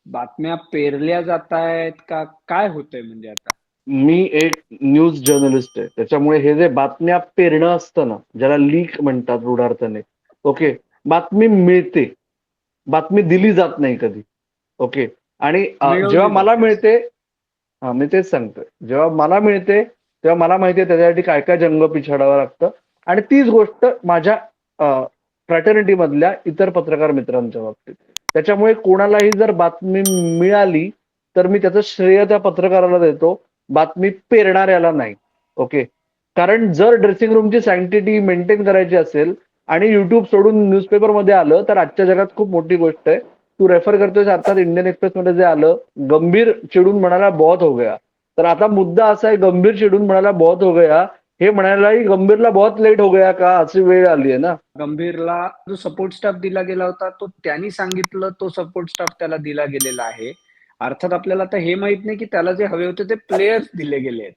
बातम्या पेरल्या जात आहेत का काय होतंय म्हणजे आता? मी एक न्यूज जर्नलिस्ट आहे, त्याच्यामुळे हे जे बातम्या पेरणं असतं ना, ज्याला लीक म्हणतात रूढार्थाने. ओके. बातमी मिळते, बातमी दिली जात नाही कधी. ओके. आणि जेव्हा मिळवली मला जाते असं. मिळते, हा मी तेच सांगतोय, जेव्हा मला मिळते तेव्हा मला माहितीये त्याच्यासाठी काय काय जंग पिछाडावं लागतं. आणि तीच गोष्ट माझ्या फ्रॅटर्निटी मधल्या इतर पत्रकार मित्रांच्या बाबतीत. त्याच्यामुळे कोणालाही जर बातमी मिळाली तर मी त्याचं श्रेय त्या पत्रकाराला देतो, बातमी पेरणाऱ्याला नाही. ओके. कारण जर ड्रेसिंग रूमची सँक्टिटी मेंटेन करायची असेल आणि युट्यूब सोडून न्यूजपेपरमध्ये आलं तर आजच्या जगात खूप मोठी गोष्ट आहे. तू रेफर करतोय अर्थात इंडियन एक्सप्रेस मध्ये जे आलं, गंभीर चिडून म्हणाला बहुत हो गया. तर आता मुद्दा असा आहे, गंभीर चिडून म्हणाला बहुत हो गया हे म्हणायलाही गंभीरला बहुत लेट हो गया का, अशी वेळ आली आहे ना. गंभीरला जो सपोर्ट स्टाफ दिला गेला होता तो त्यांनी सांगितलं, तो सपोर्ट स्टाफ त्याला दिला गेलेला आहे. अर्थात आपल्याला आता हे माहित नाही की त्याला जे हवे होते ते प्लेयर्स दिले गेले आहेत.